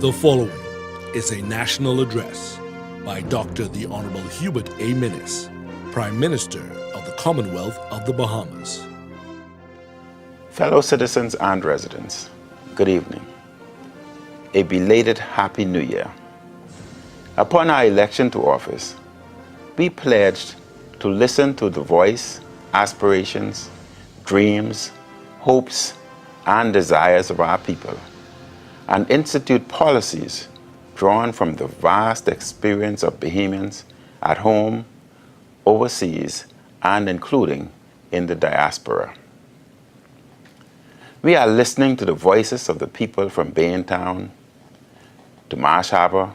The following is a national address by Dr. the Honorable Hubert A. Minnis, Prime Minister of the Commonwealth of the Bahamas. Fellow citizens and residents, good evening. A belated Happy New Year. Upon our election to office, we pledged to listen to the voice, aspirations, dreams, hopes, and desires of our people, and institute policies drawn from the vast experience of Bahamians at home, overseas, and including in the diaspora. We are listening to the voices of the people from Baintown to Marsh Harbor,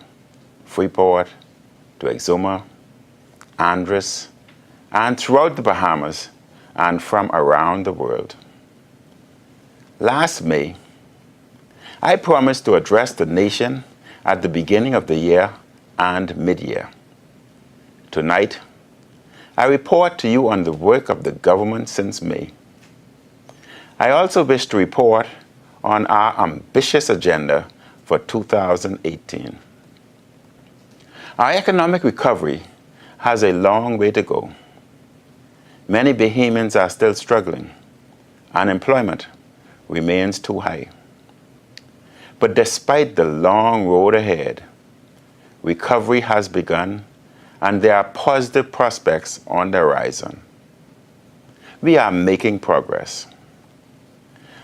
Freeport, to Exuma, Andros, and throughout the Bahamas and from around the world. Last May, I promised to address the nation at the beginning of the year and mid-year. Tonight, I report to you on the work of the government since May. I also wish to report on our ambitious agenda for 2018. Our economic recovery has a long way to go. Many Bahamians are still struggling. Unemployment remains too high. But despite the long road ahead, recovery has begun and there are positive prospects on the horizon. We are making progress.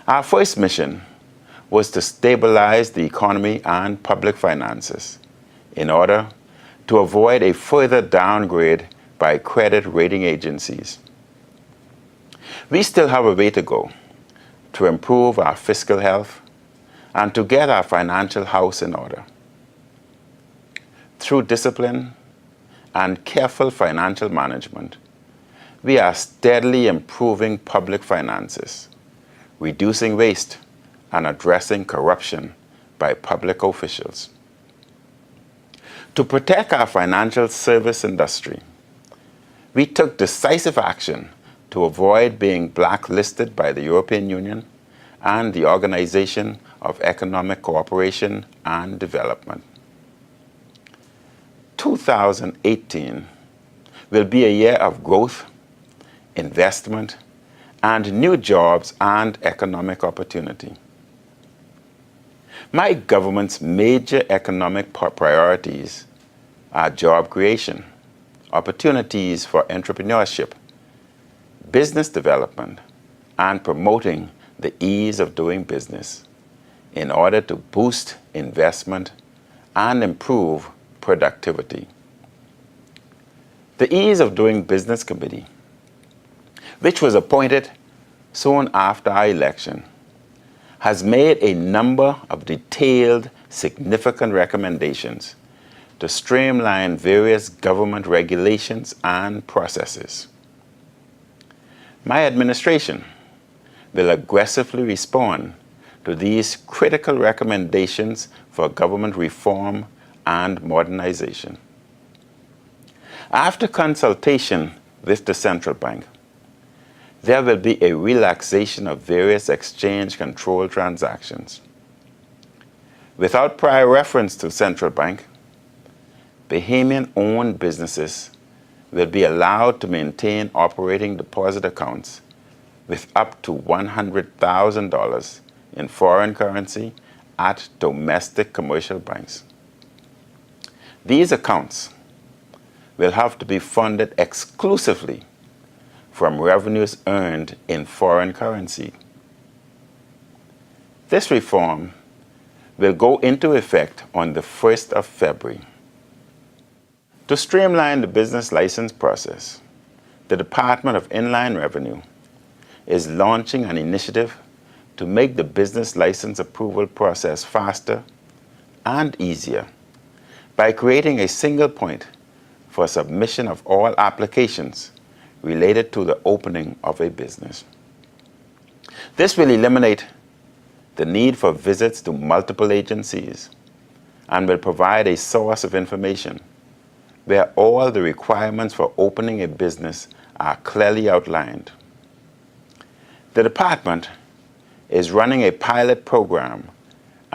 Our first mission was to stabilize the economy and public finances in order to avoid a further downgrade by credit rating agencies. We still have a way to go to improve our fiscal health and to get our financial house in order. Through discipline and careful financial management, we are steadily improving public finances, reducing waste, and addressing corruption by public officials. To protect our financial service industry, we took decisive action to avoid being blacklisted by the European Union and the Organization of Economic Cooperation and Development. 2018 will be a year of growth, investment, and new jobs and economic opportunity. My government's major economic priorities are job creation, opportunities for entrepreneurship, business development, and promoting the ease of doing business in order to boost investment and improve productivity. The Ease of Doing Business Committee, which was appointed soon after our election, has made a number of detailed, significant recommendations to streamline various government regulations and processes. My administration will aggressively respond to these critical recommendations for government reform and modernization. After consultation with the central bank, there will be a relaxation of various exchange control transactions. Without prior reference to central bank, Bahamian-owned businesses will be allowed to maintain operating deposit accounts with up to $100,000 in foreign currency at domestic commercial banks. These accounts will have to be funded exclusively from revenues earned in foreign currency. This reform will go into effect on the 1st of February. To streamline the business license process, the Department of Inland Revenue is launching an initiative to make the business license approval process faster and easier by creating a single point for submission of all applications related to the opening of a business. This will eliminate the need for visits to multiple agencies and will provide a source of information where all the requirements for opening a business are clearly outlined. The department is running a pilot program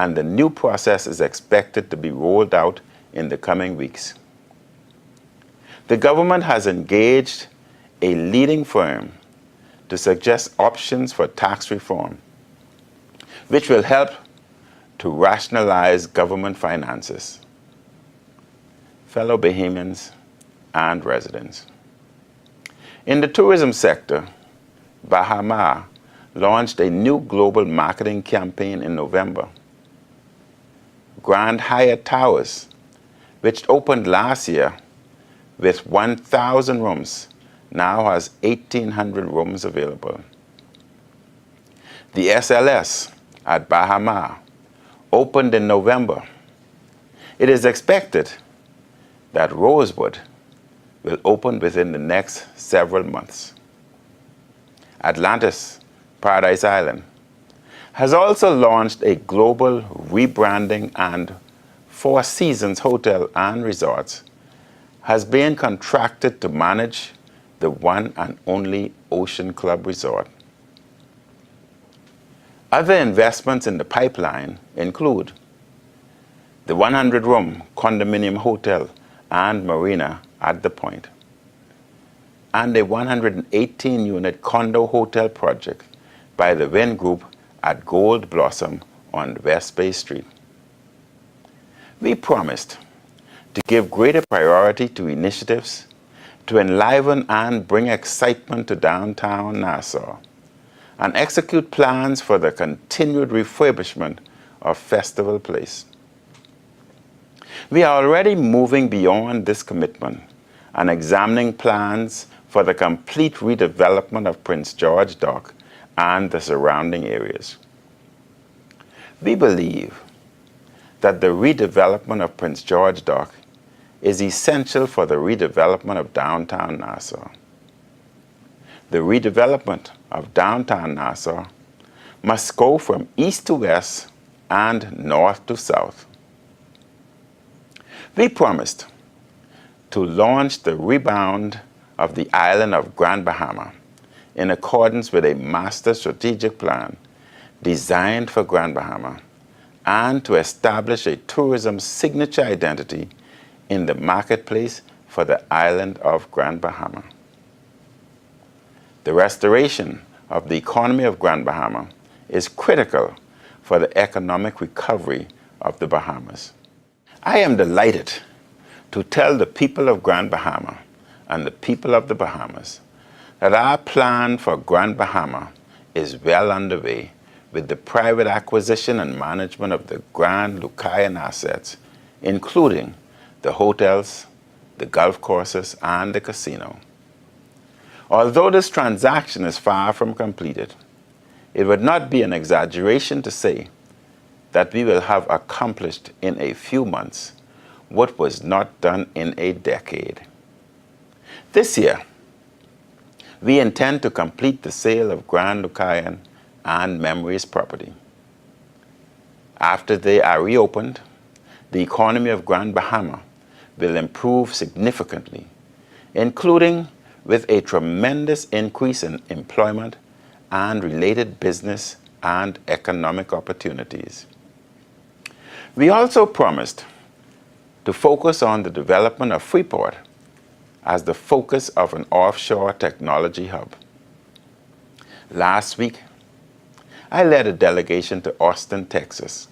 and the new process is expected to be rolled out in the coming weeks. The government has engaged a leading firm to suggest options for tax reform, which will help to rationalize government finances. Fellow Bahamians and residents. In the tourism sector, Bahamas launched a new global marketing campaign in November. Grand Hyatt Towers, which opened last year with 1,000 rooms, now has 1,800 rooms available. The SLS at Bahamas opened in November. It is expected that Rosewood will open within the next several months. Atlantis Paradise Island has also launched a global rebranding, and Four Seasons Hotel and Resorts has been contracted to manage the one and only Ocean Club Resort. Other investments in the pipeline include the 100-room condominium hotel and marina at The Point, and a 118-unit condo hotel project by the Wynn Group at Gold Blossom on West Bay Street. We promised to give greater priority to initiatives to enliven and bring excitement to downtown Nassau and execute plans for the continued refurbishment of Festival Place. We are already moving beyond this commitment and examining plans for the complete redevelopment of Prince George Dock and the surrounding areas. We believe that the redevelopment of Prince George Dock is essential for the redevelopment of downtown Nassau. The redevelopment of downtown Nassau must go from east to west and north to south. We promised to launch the rebound of the island of Grand Bahama in accordance with a master strategic plan designed for Grand Bahama, and to establish a tourism signature identity in the marketplace for the island of Grand Bahama. The restoration of the economy of Grand Bahama is critical for the economic recovery of the Bahamas. I am delighted to tell the people of Grand Bahama and the people of the Bahamas that our plan for Grand Bahama is well underway with the private acquisition and management of the Grand Lucayan assets, including the hotels, the golf courses, and the casino. Although this transaction is far from completed, it would not be an exaggeration to say that we will have accomplished in a few months what was not done in a decade. This year, we intend to complete the sale of Grand Lucayan and Memories property. After they are reopened, the economy of Grand Bahama will improve significantly, including with a tremendous increase in employment and related business and economic opportunities. We also promised to focus on the development of Freeport as the focus of an offshore technology hub. Last week, I led a delegation to Austin, Texas,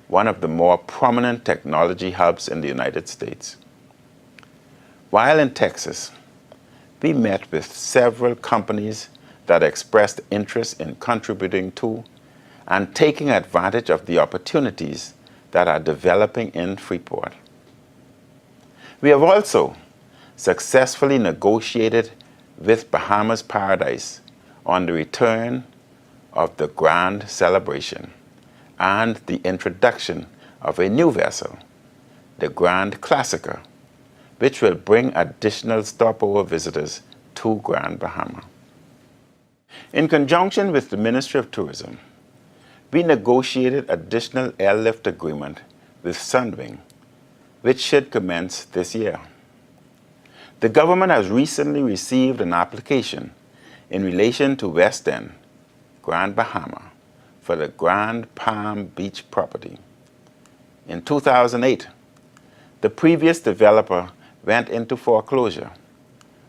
one of the more prominent technology hubs in the United States. While in Texas, we met with several companies that expressed interest in contributing to and taking advantage of the opportunities that are developing in Freeport. We have also successfully negotiated with Bahamas Paradise on the return of the Grand Celebration and the introduction of a new vessel, the Grand Classica, which will bring additional stopover visitors to Grand Bahama. In conjunction with the Ministry of Tourism, we negotiated additional airlift agreement with Sunwing, which should commence this year. The government has recently received an application in relation to West End, Grand Bahama, for the Grand Palm Beach property. In 2008, the previous developer went into foreclosure,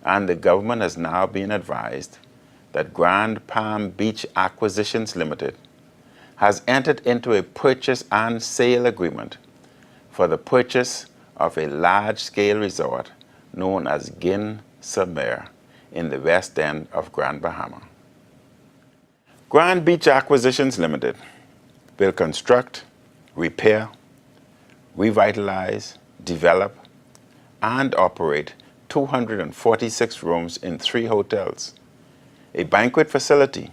and the government has now been advised that Grand Palm Beach Acquisitions Limited has entered into a purchase and sale agreement for the purchase of a large-scale resort known as Gin Submer in the west end of Grand Bahama. Grand Beach Acquisitions Limited will construct, repair, revitalize, develop, and operate 246 rooms in 3 hotels, a banquet facility,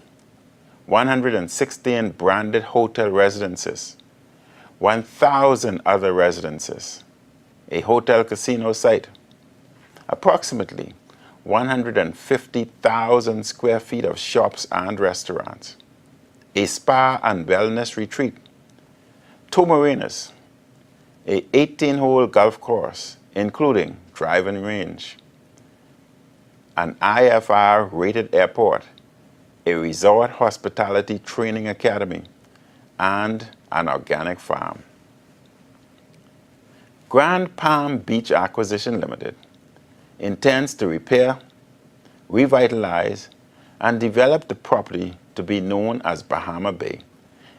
116 branded hotel residences, 1,000 other residences, a hotel casino site, approximately 150,000 square feet of shops and restaurants, a spa and wellness retreat, 2 marinas, a 18-hole golf course, including driving range, an IFR-rated airport, a resort hospitality training academy, and an organic farm. Grand Palm Beach Acquisition Limited intends to repair, revitalize, and develop the property to be known as Bahama Bay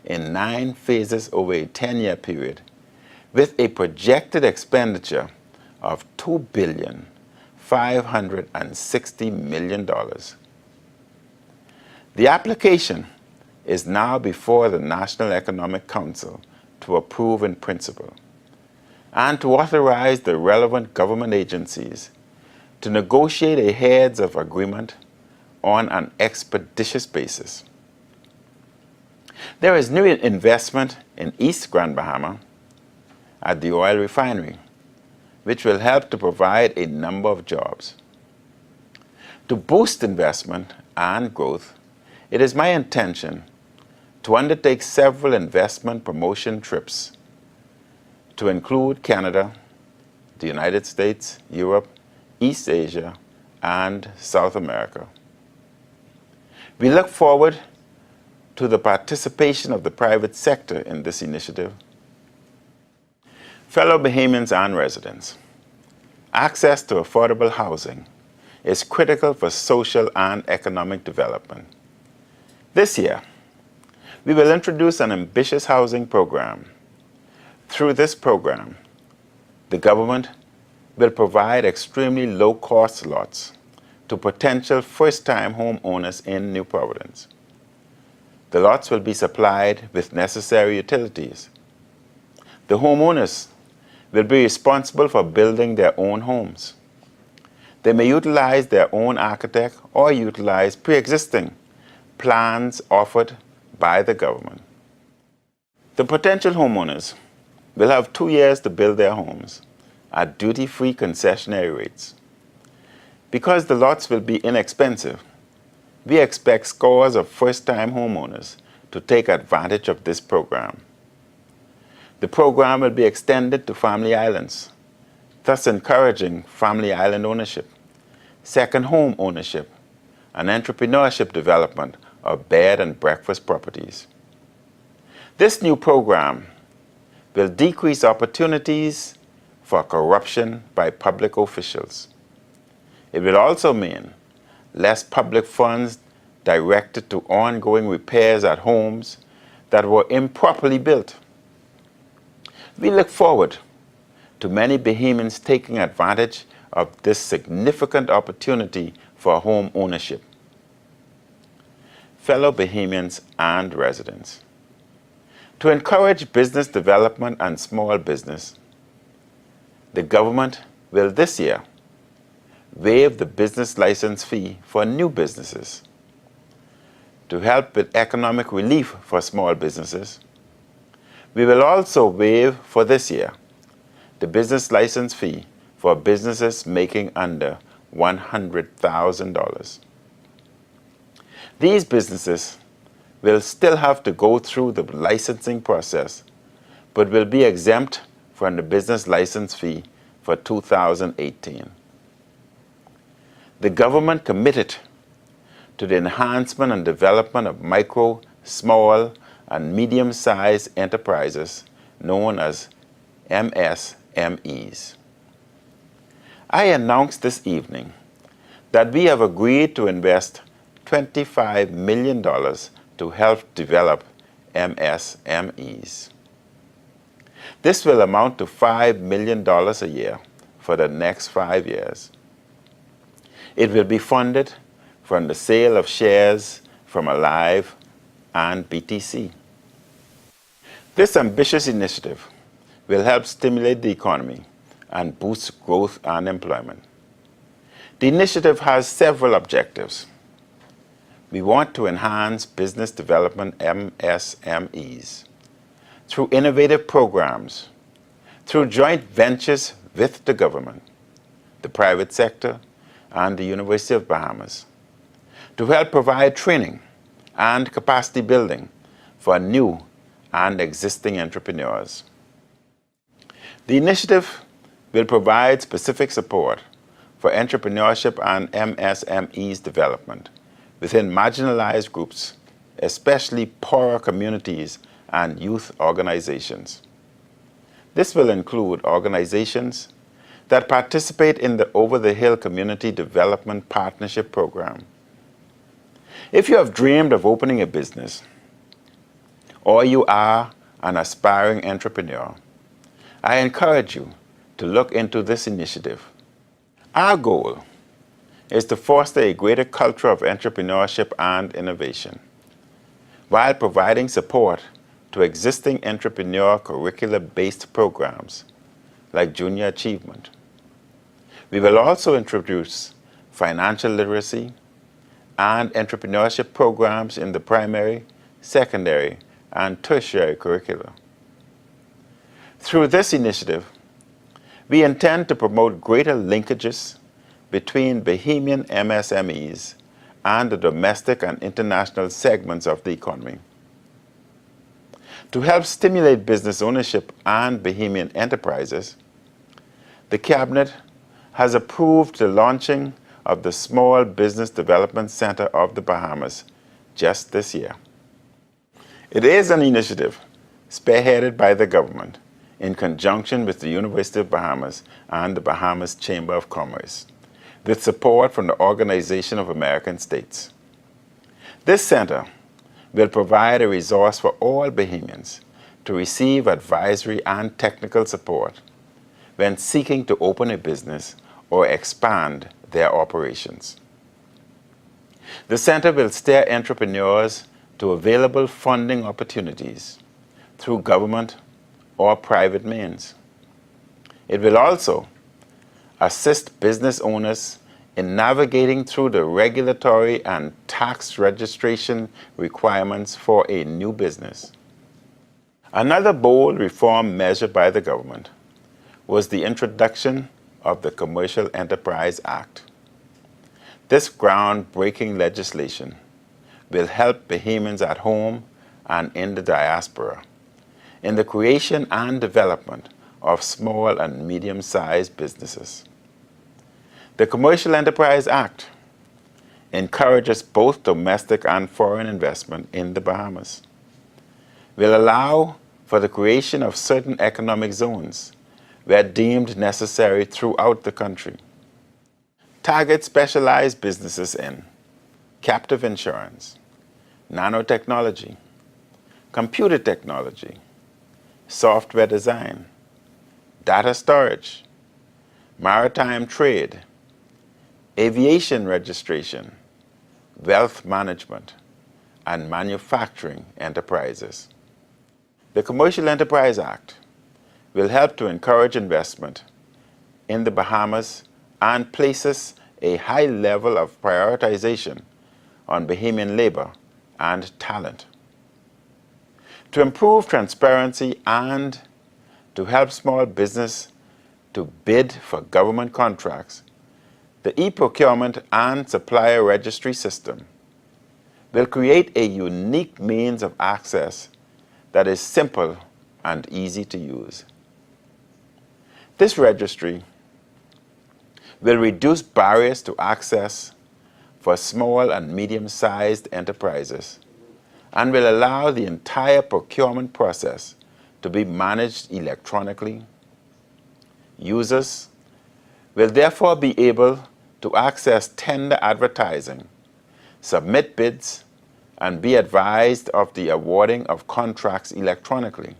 in 9 phases over a 10-year period, with a projected expenditure of $2,560 million. The application is now before the National Economic Council to approve in principle and to authorize the relevant government agencies to negotiate a heads of agreement on an expeditious basis. There is new investment in East Grand Bahama at the oil refinery, which will help to provide a number of jobs. To boost investment and growth, it is my intention to undertake several investment promotion trips to include Canada, the United States, Europe, East Asia, and South America. We look forward to the participation of the private sector in this initiative. Fellow Bahamians and residents, access to affordable housing is critical for social and economic development. This year, we will introduce an ambitious housing program. Through this program, the government will provide extremely low-cost lots to potential first-time homeowners in New Providence. The lots will be supplied with necessary utilities. The homeowners will be responsible for building their own homes. They may utilize their own architect or utilize pre-existing plans offered by the government. The potential homeowners will have 2 years to build their homes at duty-free concessionary rates. Because the lots will be inexpensive, we expect scores of first-time homeowners to take advantage of this program. The program will be extended to family islands, thus encouraging family island ownership, second home ownership, and entrepreneurship development of bed and breakfast properties. This new program will decrease opportunities for corruption by public officials. It will also mean less public funds directed to ongoing repairs at homes that were improperly built. We look forward to many Bahamians taking advantage of this significant opportunity for home ownership. Fellow Bahamians and residents, to encourage business development and small business, the government will this year waive the business license fee for new businesses. To help with economic relief for small businesses, we will also waive for this year the business license fee for businesses making under $100,000. These businesses will still have to go through the licensing process, but will be exempt from the business license fee for 2018. The government committed to the enhancement and development of micro, small, and medium-sized enterprises known as MSMEs. I announced this evening that we have agreed to invest $25 million to help develop MSMEs. This will amount to $5 million a year for the next 5 years. It will be funded from the sale of shares from Alive and BTC. This ambitious initiative will help stimulate the economy and boost growth and employment. The initiative has several objectives. We want to enhance business development MSMEs through innovative programs, through joint ventures with the government, the private sector, and the University of Bahamas, to help provide training and capacity building for new and existing entrepreneurs. The initiative will provide specific support for entrepreneurship and MSMEs development within marginalized groups, especially poorer communities and youth organizations. This will include organizations that participate in the Over the Hill Community Development Partnership Program. If you have dreamed of opening a business, or you are an aspiring entrepreneur, I encourage you to look into this initiative. Our goal is to foster a greater culture of entrepreneurship and innovation, while providing support to existing entrepreneur curricular-based programs like Junior Achievement. We will also introduce financial literacy and entrepreneurship programs in the primary, secondary, and tertiary curricula. Through this initiative, we intend to promote greater linkages between Bahamian MSMEs and the domestic and international segments of the economy. To help stimulate business ownership and Bahamian enterprises, the Cabinet has approved the launching of the Small Business Development Center of the Bahamas just this year. It is an initiative spearheaded by the government in conjunction with the University of Bahamas and the Bahamas Chamber of Commerce, with support from the Organization of American States. This center will provide a resource for all Bahamians to receive advisory and technical support when seeking to open a business or expand their operations. The center will steer entrepreneurs to available funding opportunities through government or private means. It will also assist business owners in navigating through the regulatory and tax registration requirements for a new business. Another bold reform measure by the government was the introduction of the Commercial Enterprise Act. This groundbreaking legislation will help Bahamians at home and in the diaspora in the creation and development of small and medium-sized businesses. The Commercial Enterprise Act encourages both domestic and foreign investment in the Bahamas, will allow for the creation of certain economic zones where deemed necessary throughout the country, target specialized businesses in captive insurance, nanotechnology, computer technology, software design, data storage, maritime trade, aviation registration, wealth management, and manufacturing enterprises. The Commercial Enterprise Act will help to encourage investment in the Bahamas and places a high level of prioritization on Bahamian labor and talent. To improve transparency and to help small business to bid for government contracts, the e-procurement and supplier registry system will create a unique means of access that is simple and easy to use. This registry will reduce barriers to access for small and medium-sized enterprises and will allow the entire procurement process to be managed electronically Users will therefore be able to access tender advertising, submit bids, and be advised of the awarding of contracts electronically.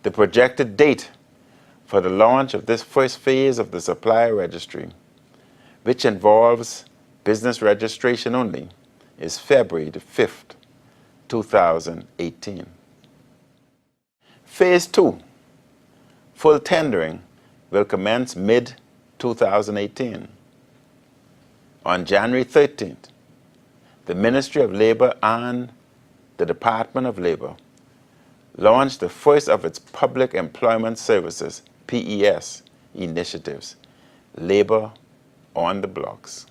The projected date for the launch of this first phase of the supplier registry, which involves business registration only, is February the 5th, 2018. Phase 2, full tendering, will commence mid-2018. On January 13th, the Ministry of Labor and the Department of Labor launched the first of its Public Employment Services, PES, initiatives, Labor on the Blocks.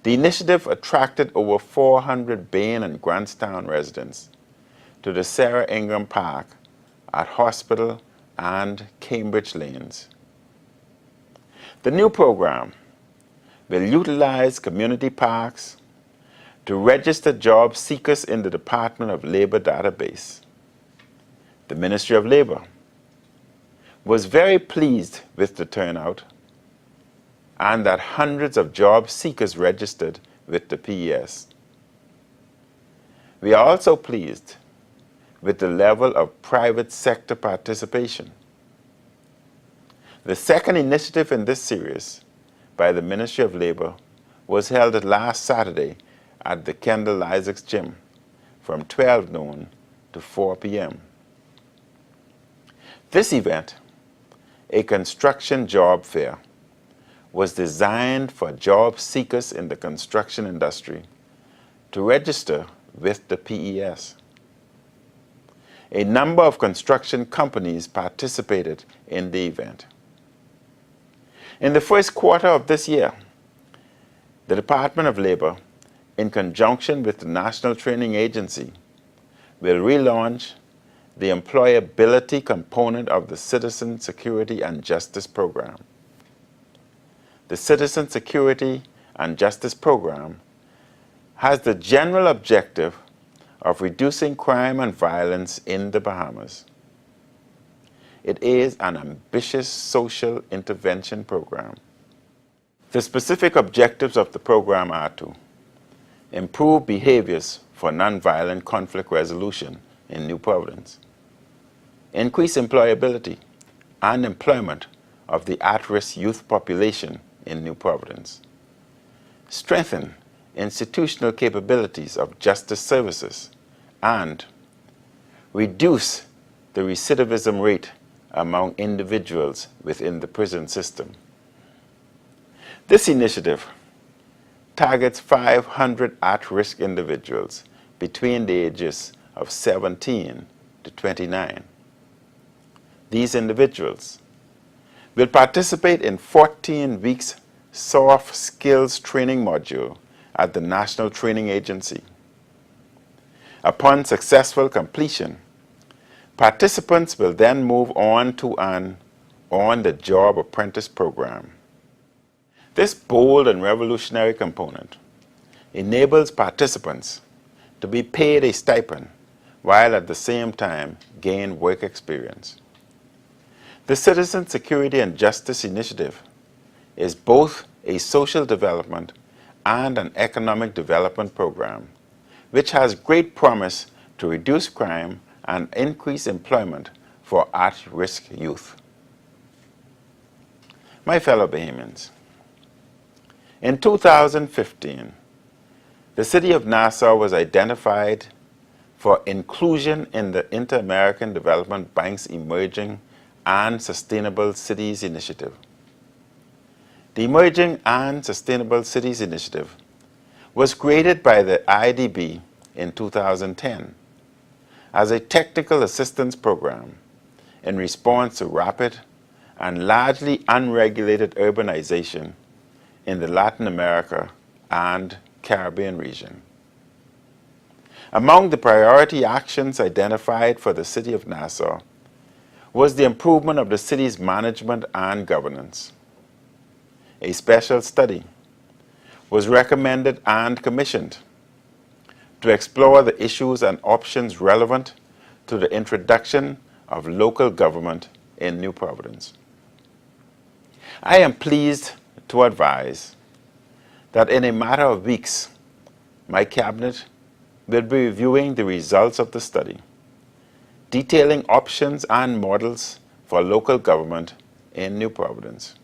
The initiative attracted over 400 Bain and Grantstown residents to the Sarah Ingram Park at Hospital and Cambridge Lanes. The new program will utilize community parks to register job seekers in the Department of Labor database. The Ministry of Labor was very pleased with the turnout and that hundreds of job seekers registered with the PES. We are also pleased with the level of private sector participation. The second initiative in this series by the Ministry of Labor was held last Saturday at the Kendall Isaacs Gym from 12 noon to 4 p.m. This event, a construction job fair, was designed for job seekers in the construction industry to register with the PES. A number of construction companies participated in the event. In the first quarter of this year, the Department of Labor, in conjunction with the National Training Agency, will relaunch the employability component of the Citizen Security and Justice Program. The Citizen Security and Justice Program has the general objective of reducing crime and violence in the Bahamas. It is an ambitious social intervention program. The specific objectives of the program are to improve behaviors for nonviolent conflict resolution in New Providence, increase employability and employment of the at-risk youth population in New Providence, strengthen institutional capabilities of justice services, and reduce the recidivism rate among individuals within the prison system. This initiative targets 500 at-risk individuals between the ages of 17 to 29. These individuals will participate in 14 weeks soft skills training module at the National Training Agency. Upon successful completion, participants will then move on to an on-the-job apprentice program. This bold and revolutionary component enables participants to be paid a stipend while at the same time gain work experience. The Citizen Security and Justice Initiative is both a social development and an economic development program, which has great promise to reduce crime and increase employment for at-risk youth. My fellow Bahamians, in 2015, the city of Nassau was identified for inclusion in the Inter-American Development Bank's Emerging and Sustainable Cities Initiative. The Emerging and Sustainable Cities Initiative was created by the IDB in 2010 as a technical assistance program in response to rapid and largely unregulated urbanization in the Latin America and Caribbean region. Among the priority actions identified for the City of Nassau was the improvement of the city's management and governance. A special study was recommended and commissioned to explore the issues and options relevant to the introduction of local government in New Providence. I am pleased to advise that in a matter of weeks, my cabinet will be reviewing the results of the study, detailing options and models for local government in New Providence.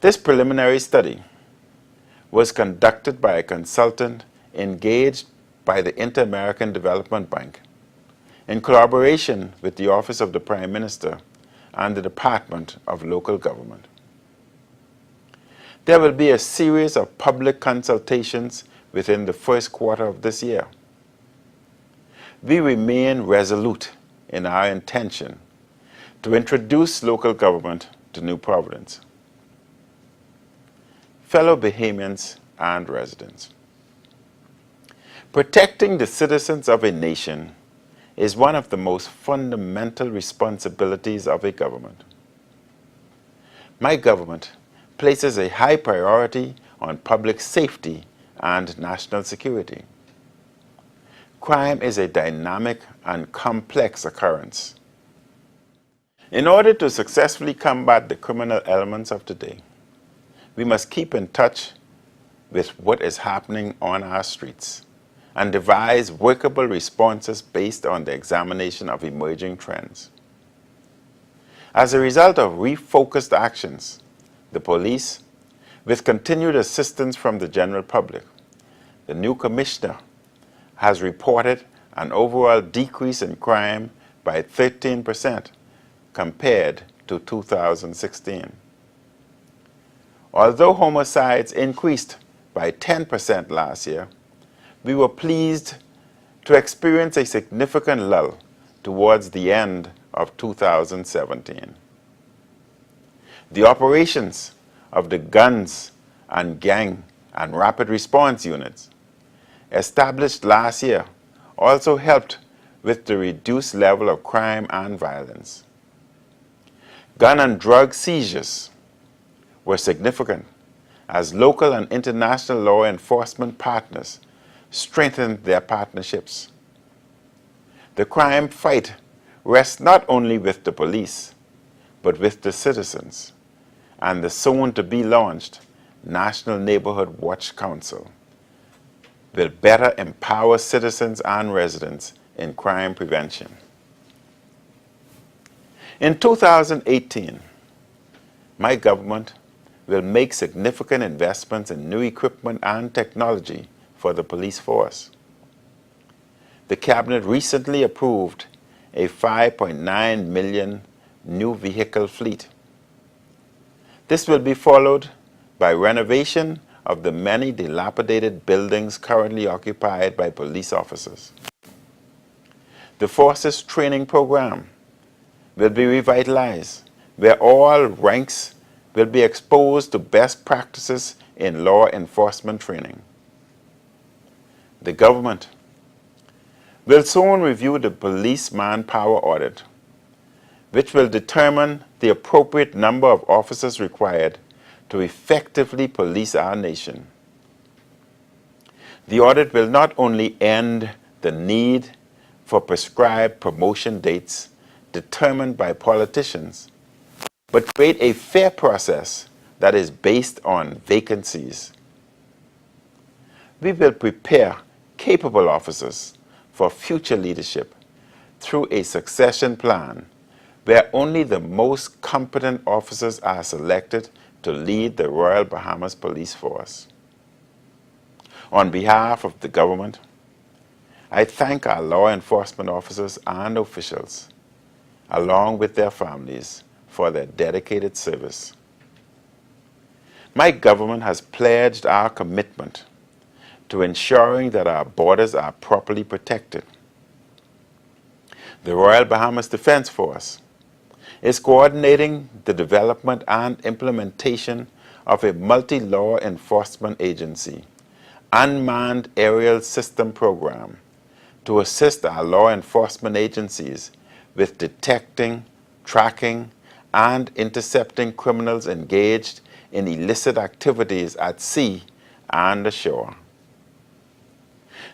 This preliminary study was conducted by a consultant engaged by the Inter-American Development Bank in collaboration with the Office of the Prime Minister and the Department of Local Government. There will be a series of public consultations within the first quarter of this year. We remain resolute in our intention to introduce local government to New Providence. Fellow Bahamians and residents, protecting the citizens of a nation is one of the most fundamental responsibilities of a government. My government places a high priority on public safety and national security. Crime is a dynamic and complex occurrence. In order to successfully combat the criminal elements of today, we must keep in touch with what is happening on our streets and devise workable responses based on the examination of emerging trends. As a result of refocused actions, the police, with continued assistance from the general public, the new commissioner has reported an overall decrease in crime by 13% compared to 2016. Although homicides increased by 10% last year, we were pleased to experience a significant lull towards the end of 2017. The operations of the guns and gang and rapid response units established last year also helped with the reduced level of crime and violence. Gun and drug seizures were significant as local and international law enforcement partners strengthened their partnerships. The crime fight rests not only with the police, but with the citizens and the soon-to-be-launched National Neighborhood Watch Council will better empower citizens and residents in crime prevention. In 2018, my government will make significant investments in new equipment and technology for the police force. The Cabinet recently approved a $5.9 million new vehicle fleet. This will be followed by renovation of the many dilapidated buildings currently occupied by police officers. The forces training program will be revitalized, where all ranks will be exposed to best practices in law enforcement training. The government will soon review the police manpower audit, which will determine the appropriate number of officers required to effectively police our nation. The audit will not only end the need for prescribed promotion dates determined by politicians, but create a fair process that is based on vacancies. We will prepare capable officers for future leadership through a succession plan where only the most competent officers are selected to lead the Royal Bahamas Police Force. On behalf of the government, I thank our law enforcement officers and officials, along with their families, for their dedicated service. My government has pledged our commitment to ensuring that our borders are properly protected. The Royal Bahamas Defense Force is coordinating the development and implementation of a multi-law enforcement agency, unmanned aerial system program to assist our law enforcement agencies with detecting, tracking, and intercepting criminals engaged in illicit activities at sea and ashore.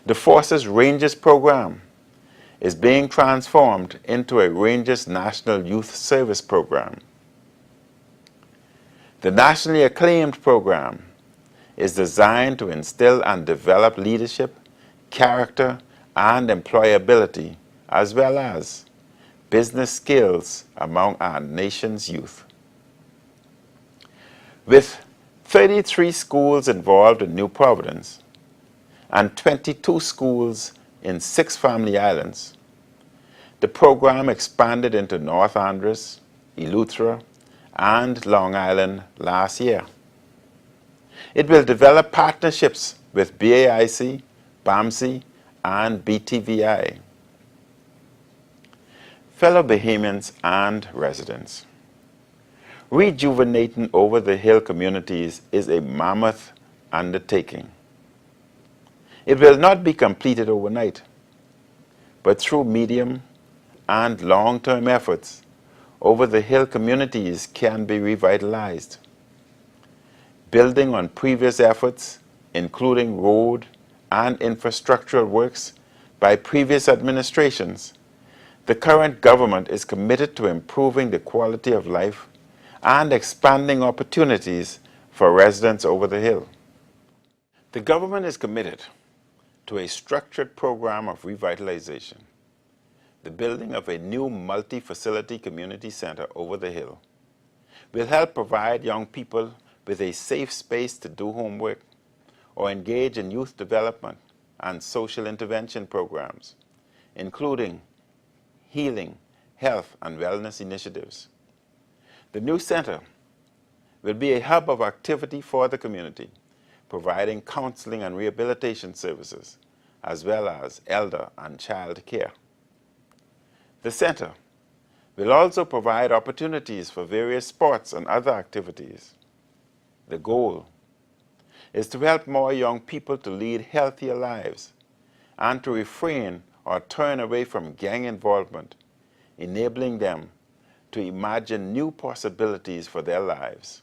The Force's Rangers program is being transformed into a Rangers National Youth Service Program. The nationally acclaimed program is designed to instill and develop leadership, character, and employability, as well as business skills among our nation's youth. With 33 schools involved in New Providence and 22 schools in 6 Family Islands, the program expanded into North Andros, Eleuthera, and Long Island last year. It will develop partnerships with BAIC, BAMC, and BTVI. Fellow Bahamians and residents, rejuvenating over-the-hill communities is a mammoth undertaking. It will not be completed overnight, but through medium and long-term efforts, over-the-hill communities can be revitalized. Building on previous efforts, including road and infrastructural works by previous administrations, the current government is committed to improving the quality of life and expanding opportunities for residents over the hill. The government is committed to a structured program of revitalization. The building of a new multi-facility community center over the hill will help provide young people with a safe space to do homework or engage in youth development and social intervention programs, including healing, health, and wellness initiatives. The new center will be a hub of activity for the community, providing counseling and rehabilitation services, as well as elder and child care. The center will also provide opportunities for various sports and other activities. The goal is to help more young people to lead healthier lives and to refrain or turn away from gang involvement, enabling them to imagine new possibilities for their lives.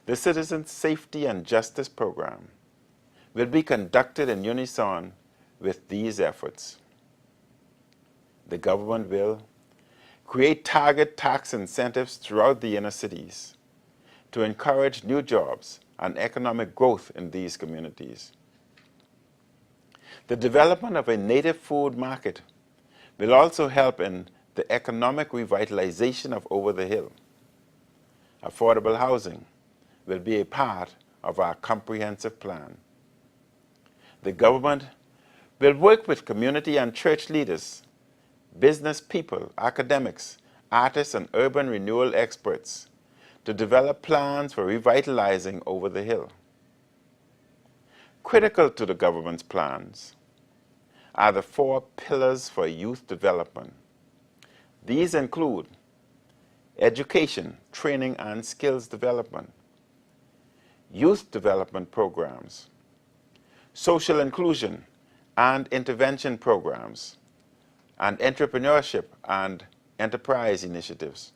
The Citizen Safety and Justice Program will be conducted in unison with these efforts. The government will create target tax incentives throughout the inner cities to encourage new jobs and economic growth in these communities. The development of a native food market will also help in the economic revitalization of over the hill. Affordable housing will be a part of our comprehensive plan. The government will work with community and church leaders, business people, academics, artists, and urban renewal experts to develop plans for revitalizing over the hill. Critical to the government's plans are the 4 pillars for youth development. These include education, training, and skills development, youth development programs, social inclusion and intervention programs, and entrepreneurship and enterprise initiatives.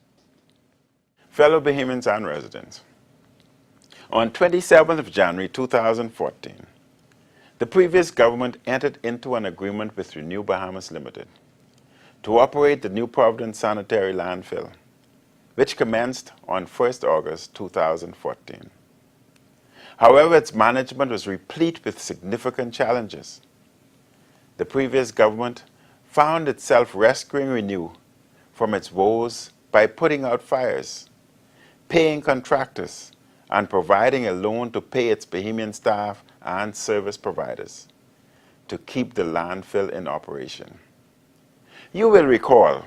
Fellow Bahamians and residents, on 27th of January 2014, the previous government entered into an agreement with Renew Bahamas Limited to operate the New Providence Sanitary Landfill, which commenced on 1st August 2014. However, its management was replete with significant challenges. The previous government found itself rescuing Renew from its woes by putting out fires, paying contractors, and providing a loan to pay its Bahamian staff and service providers to keep the landfill in operation. You will recall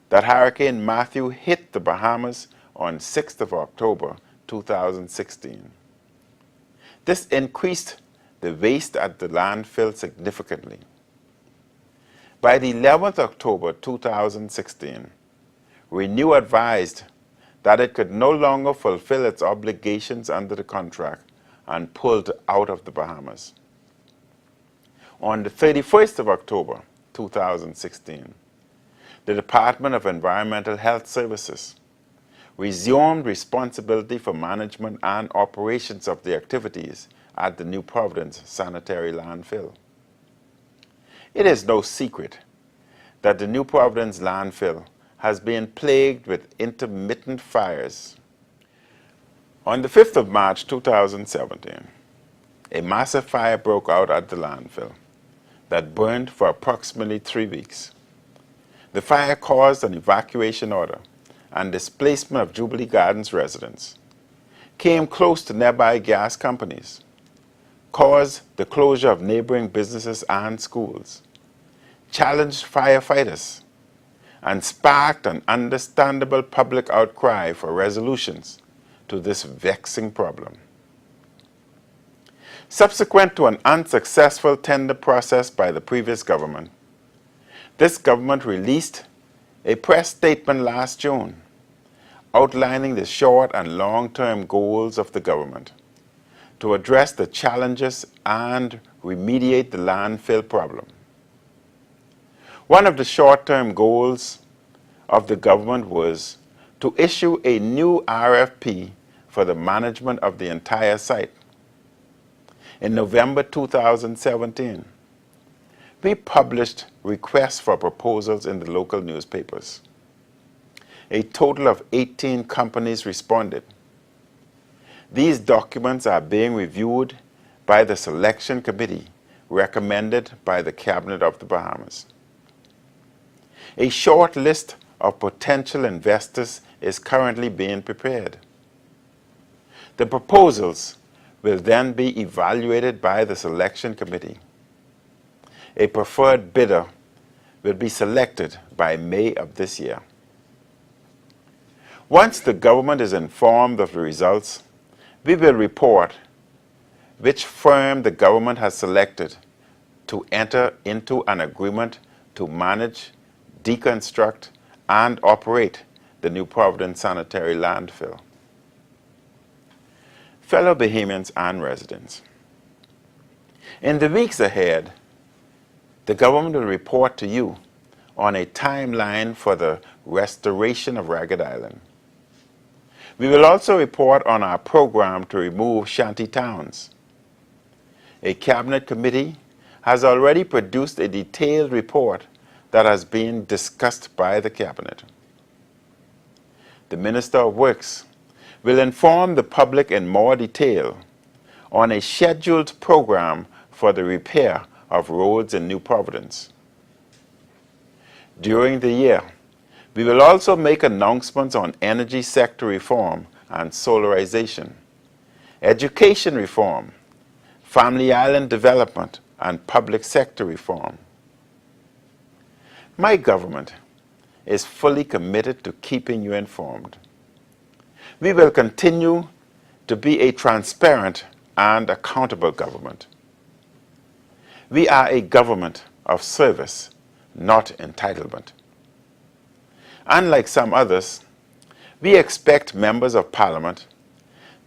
that Hurricane Matthew hit the Bahamas on 6th of October 2016. This increased the waste at the landfill significantly. By the 11th October 2016, Renew advised that it could no longer fulfill its obligations under the contract and pulled out of the Bahamas. On the 31st of October 2016, the Department of Environmental Health Services resumed responsibility for management and operations of the activities at the New Providence Sanitary Landfill. It is no secret that the New Providence landfill has been plagued with intermittent fires. On the 5th of March 2017, a massive fire broke out at the landfill that burned for approximately 3 weeks. The fire caused an evacuation order and displacement of Jubilee Gardens residents, came close to nearby gas companies, caused the closure of neighboring businesses and schools, challenged firefighters, and sparked an understandable public outcry for resolutions to this vexing problem. Subsequent to an unsuccessful tender process by the previous government, this government released a press statement last June outlining the short and long-term goals of the government to address the challenges and remediate the landfill problem. One of the short-term goals of the government was to issue a new RFP for the management of the entire site. In November 2017, we published requests for proposals in the local newspapers. A total of 18 companies responded. These documents are being reviewed by the selection committee recommended by the Cabinet of the Bahamas. A short list of potential investors is currently being prepared. The proposals will then be evaluated by the selection committee. A preferred bidder will be selected by May of this year. Once the government is informed of the results, we will report which firm the government has selected to enter into an agreement to manage, deconstruct, and operate the New Providence sanitary landfill. Fellow Bahamians and residents, in the weeks ahead, the government will report to you on a timeline for the restoration of Ragged Island. We will also report on our program to remove shanty towns. A cabinet committee has already produced a detailed report that has been discussed by the cabinet. The Minister of Works will inform the public in more detail on a scheduled program for the repair of roads in New Providence. During the year, we will also make announcements on energy sector reform and solarization, education reform, family island development, and public sector reform. My government is fully committed to keeping you informed. We will continue to be a transparent and accountable government. We are a government of service, not entitlement. Unlike some others, we expect members of Parliament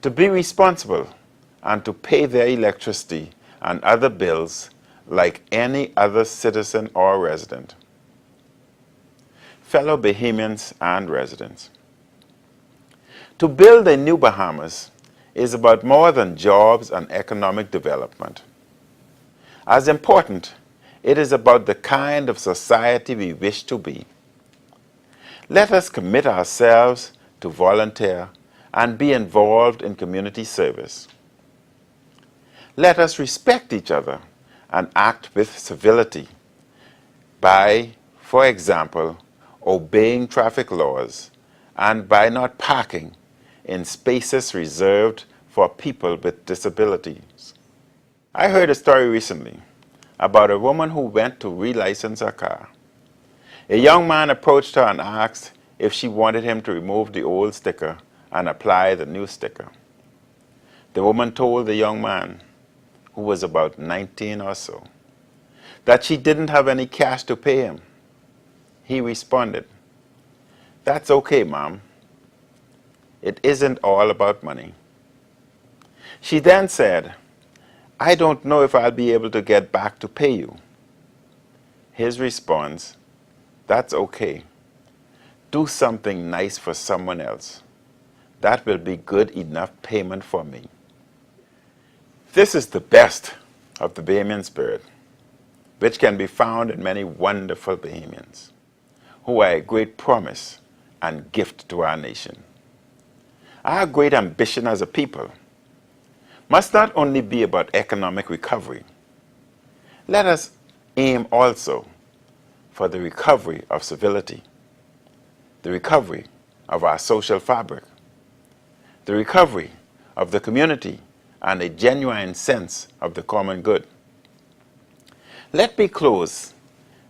to be responsible and to pay their electricity and other bills like any other citizen or resident. Fellow Bahamians and residents, to build a new Bahamas is about more than jobs and economic development. As important, it is about the kind of society we wish to be. Let us commit ourselves to volunteer and be involved in community service. Let us respect each other and act with civility by, for example, obeying traffic laws and by not parking in spaces reserved for people with disabilities. I heard a story recently about a woman who went to relicense her car. A young man approached her and asked if she wanted him to remove the old sticker and apply the new sticker. The woman told the young man, who was about 19 or so, that she didn't have any cash to pay him. He responded, "That's okay, ma'am. It isn't all about money." She then said, "I don't know if I'll be able to get back to pay you." His response, "That's okay. Do something nice for someone else. That will be good enough payment for me." This is the best of the Bahamian spirit. which can be found in many wonderful Bahamians, who are a great promise and gift to our nation. Our great ambition as a people must not only be about economic recovery. Let us aim also for the recovery of civility, the recovery of our social fabric, the recovery of the community, and a genuine sense of the common good. Let me close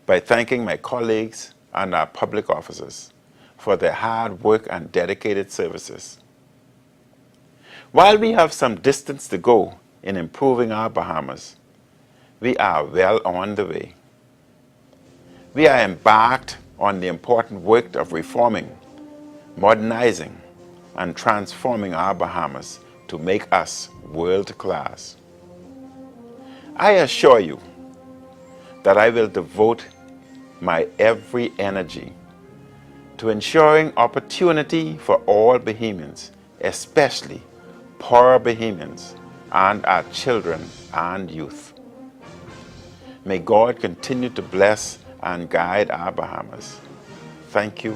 by thanking my colleagues and our public officers for their hard work and dedicated services. While we have some distance to go in improving our Bahamas, we are well on the way. We are embarked on the important work of reforming, modernizing, and transforming our Bahamas to make us world class. I assure you that I will devote my every energy to ensuring opportunity for all Bahamians, especially poorer Bahamians and our children and youth. May God continue to bless and guide our Bahamas. Thank you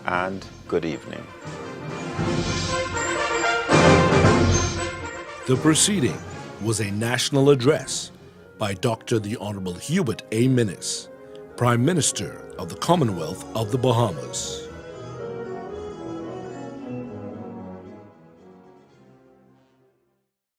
and good evening. The proceeding was a national address by Dr. the Honorable Hubert A. Minnis, Prime Minister of the Commonwealth of the Bahamas.